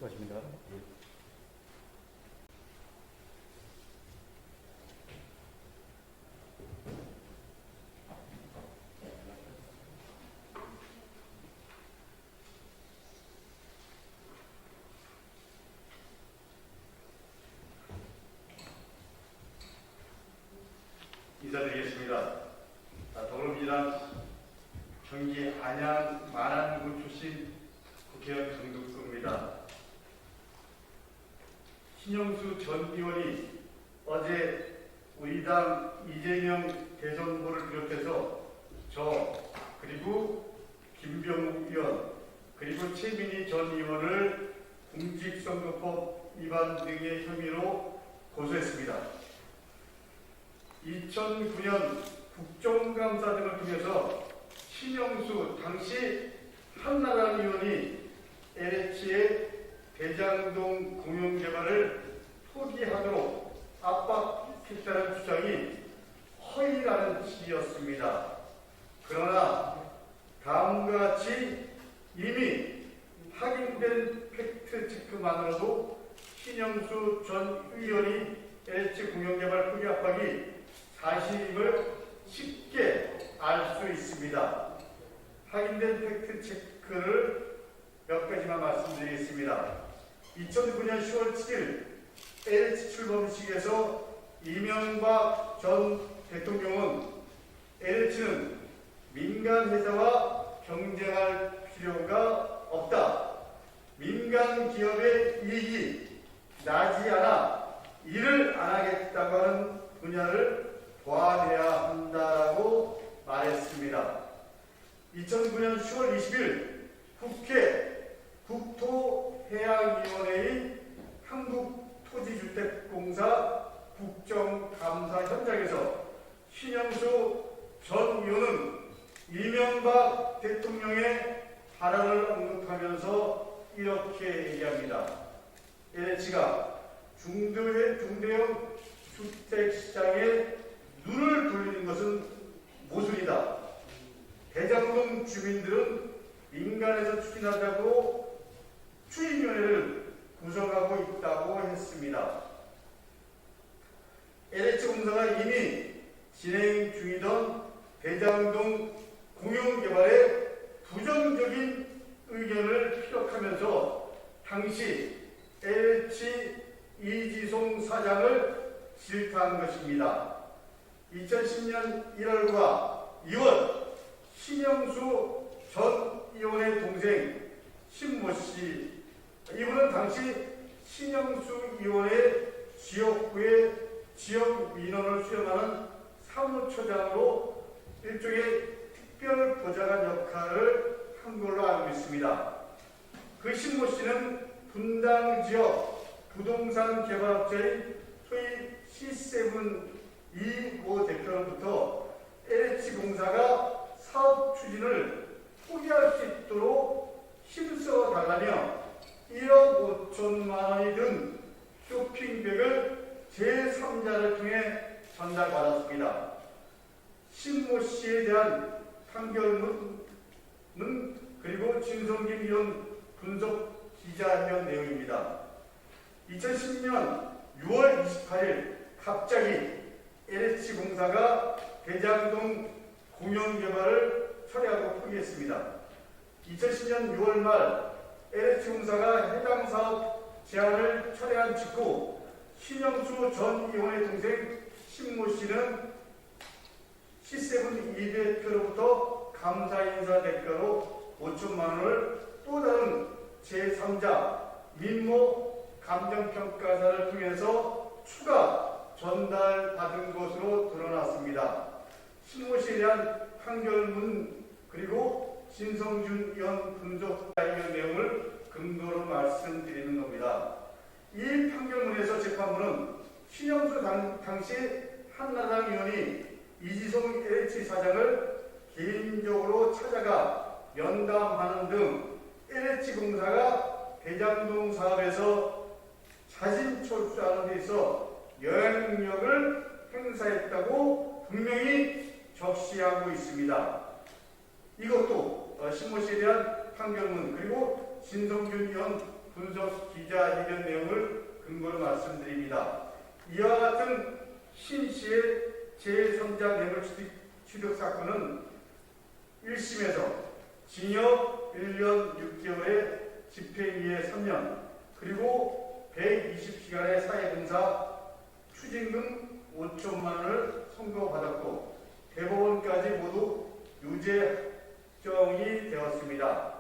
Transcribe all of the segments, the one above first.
수고하십니다. 인사드리겠습니다. 더불어민주당 경기 안양 만안군 출신 국회의원 강덕수입니다. 신영수 전 의원이 어제 우리 당 이재명 대선 후보를 비롯해서 저 그리고 김병욱 의원 그리고 최민희 전 의원을 공직선거법 위반 등의 혐의로 고소했습니다. 2009년 국정감사 등을 통해서 신영수 당시 한나라당 의원이 LH의 대장동 공영개발을 포기하도록 압박했다는 주장이 허위라는 취지였습니다. 그러나 다음과 같이 이미 확인된 팩트체크만으로도 신영수 전 의원이 LH 공영개발 포기 압박이 사실임을 쉽게 알 수 있습니다. 확인된 팩트체크를 몇 가지만 말씀드리겠습니다. 2009년 10월 7일 LH 출범식에서 이명박 전 대통령은 LH는 민간 회사와 경쟁할 필요가 없다. 민간 기업의 이익이 나지 않아 일을 안 하겠다고 하는 분야를 도와내야 한다고 말했습니다. 2009년 10월 20일 국회 국토해양위원회의 한국토지주택공사 국정감사 현장에서 신영수 전 의원은 이명박 대통령의 발언을 언급하면서 이렇게 얘기합니다. LH가 중대형 주택시장에 눈을 돌리는 것은 모순이다. 대장동 주민들은 민간에서 추진하자고 추진위원회를 구성하고 있다고 했습니다. LH공사가 이미 진행 중이던 대장동 공영개발에 부정적인 의견을 피력하면서 당시 LH 이지송 사장을 질타한 것입니다. 2010년 1월과 2월 신영수 전 의원의 동생 신모 씨, 이분은 당시 신영수 의원의 지역구의 지역 민원을 수행하는 사무처장으로 일종의 특별 보좌관 역할을 한 걸로 알고 있습니다. 그 신모 씨는 분당 지역 부동산 개발업체인 소위 C7 이모 대표로부터 LH공사가 사업 추진을 포기할 수 있도록 힘써 달라며 1억 5천만 원이 든 쇼핑백을 제3자를 통해 전달받았습니다. 신모 씨에 대한 판결문은 그리고 진성진 의원 분석 기자회견 내용입니다. 2010년 6월 28일 갑자기 LH공사가 대장동 공영개발을 철회하고 포기했습니다. 2010년 6월 말 LH공사가 해당 사업 제안을 철회한 직후 신영수 전 의원의 동생 신모 씨는 C7 이 대표로부터 감사 인사 대가로 5천만 원을 또 다른 제3자 민모 감정평가사를 통해서 추가 전달받은 것으로 드러났습니다. 신모 씨에 대한 판결문 그리고 진성준 의원 분석 의견 내용을 근거로 말씀드리는 겁니다. 이 판결문에서 재판부는 신영수 당시 한나라당 의원이 이지송 LH 사장을 개인적으로 찾아가 면담하는 등 LH공사가 대장동 사업에서 자진 철수하는 데 있어 영향력을 행사했다고 분명히 적시하고 있습니다. 이것도 신모 씨에 대한 판결문 그리고 진성준 의원 분석 기자회견 내용을 근거로 말씀드립니다. 이와 같은 신 씨의 제3자 뇌물 취득 사건은 1심에서 징역 1년 6개월에 집행유예 3년 그리고 120시간의 사회봉사 추징금 5천만 원을 선고받았고 대법원까지 모두 유죄 확정이 되었습니다.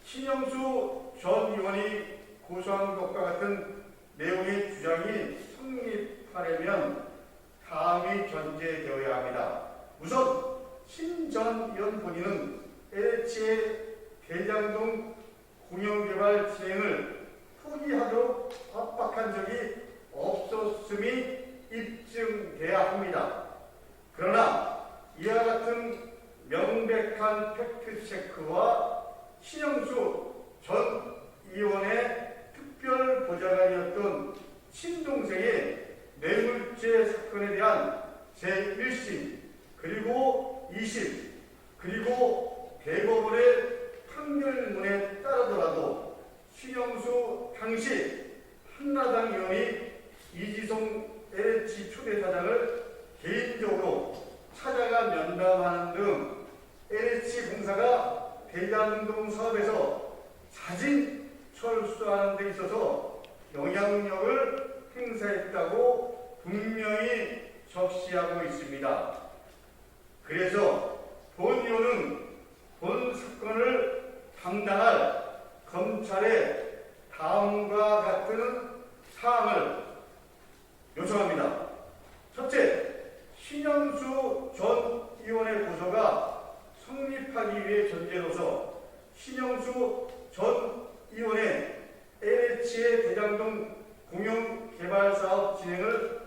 신영수 전 의원이 고소한 것과 같은 내용의 주장이 성립하려면 다음이 전제되어야 합니다. 우선 신 전 의원 본인은 LH의 대장동 공영개발 진행을 포기하도록 압박한 적이 없었음이 입증돼야 합니다. 그러나 이와 같은 명백한 팩트체크와 신영수 전 의원의 특별 보좌관이었던 친동생의 뇌물죄 사건에 대한 제1심 그리고 2심 그리고 대법원의 판결문에 따르더라도 신영수 당시 한나당 의원이 이지송 LH 초대사장을 개인적으로 찾아가 면담하는 등 LH 공사가 대장동 사업에서 자진 철수하는 데 있어서 영향력을 행사했다고 분명히 적시하고 있습니다. 그래서 본 의원은 본 사건을 당당할 검찰의 다음과 같은 사항을 요청합니다. 첫째, 신영수 전 의원의 고소가 성립하기 위해 전제로서 신영수 전 의원의 LH의 대장동 공영개발사업 진행을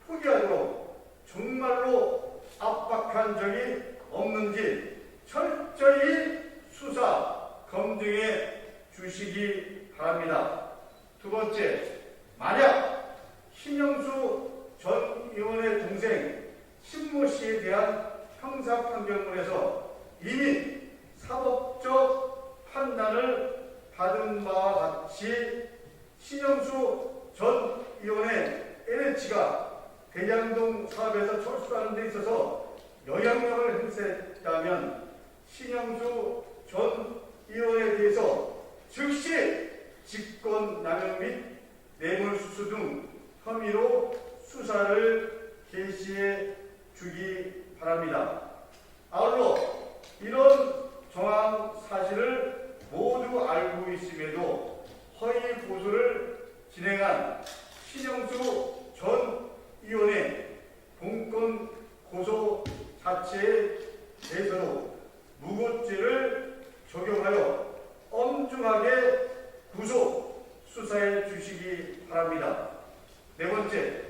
포기하도록 정말로 압박한 적이 없는지 철저히 수사, 검증해 주시기 바랍니다. 두 번째, 만약 신영수 전 의원의 동생 신모 씨에 대한 형사 판결문에서 이미 사법적 판단을 받은 바와 같이 신영수 전 의원의 LH가 대장동 사업에서 철수하는 데 있어서 영향력을 행사했다면 신영수 전 의원에 대해서 즉시 직권남용 및 뇌물수수 등 혐의로 수사를 개시해 주기 바랍니다. 아울러 이런 정황 사실을 모두 알고 있음에도 허위 고소를 진행한 신영수 전 의원의 공권 고소 자체에 대해서도 무고죄를 적용하여 엄중하게 구속 수사해 주시기 바랍니다. 네 번째,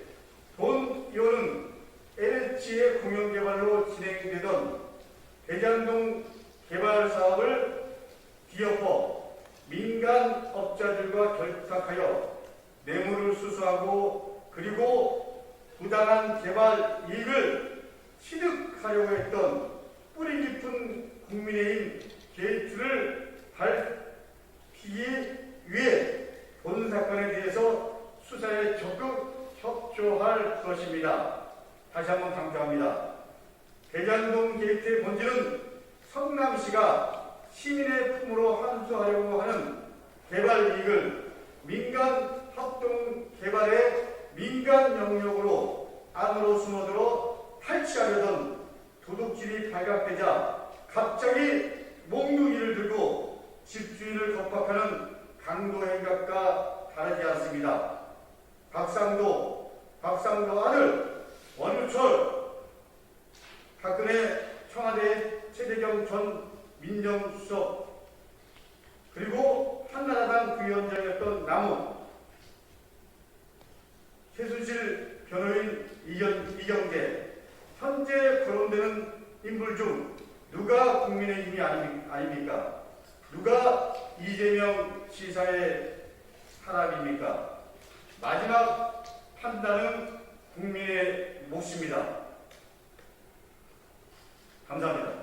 본 의원은 LH의 공영개발로 진행되던 대장동 개발 사업을 뒤엎어 민간 업자들과 결탁하여 뇌물을 수수하고 그리고 부당한 개발 이익을 취득하려고 했던 뿌리 깊은 국민의힘 게이트를 밝히기 위해 본 사건에 대해서 수사에 적극 협조할 것입니다. 다시 한번 강조합니다. 대장동 게이트의 본질은 성남시가 시민의 품으로 환수하려고 하는 개발 이익을 민간 합동 개발의 민간 영역으로 안으로 숨어들어 탈취하려던 도둑질이 발각되자 갑자기 몽둥이를 들고 집주인을 겁박하는 강도 행각과 다르지 않습니다. 박상도 아들 원유철, 박근혜 청와대 최대경 전 민정수석, 그리고 한나라당 부위원장이었던 남욱, 최순실 변호인 이경재, 현재 거론되는 인물 중 누가 국민의힘이 아닙니까? 누가 이재명 지사의 사람입니까? 마지막 판단은 국민의 몫입니다. 감사합니다.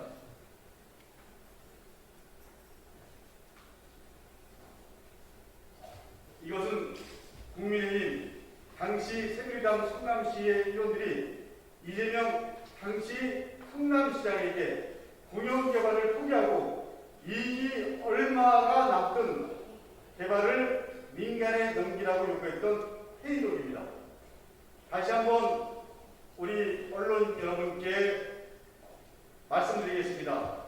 새누리당 성남시의 의원들이 이재명 당시 성남시장에게 공영개발을 포기하고 이익이 얼마가 남든 개발을 민간에 넘기라고 요구했던 회의록입니다. 다시 한번 우리 언론 여러분께 말씀드리겠습니다.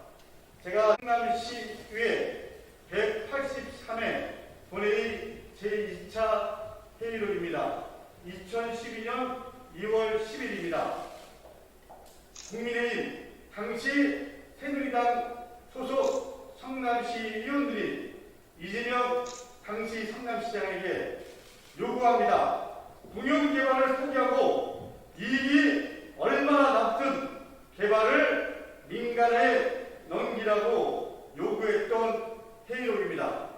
제가 성남시의회 183회 본회의 제2차 회의록입니다. 2012년 2월 10일입니다. 국민의힘 당시 새누리당 소속 성남시 의원들이 이재명 당시 성남시장에게 요구합니다. 공영개발을 포기하고 이익이 얼마나 남든 개발을 민간에 넘기라고 요구했던 회의록입니다.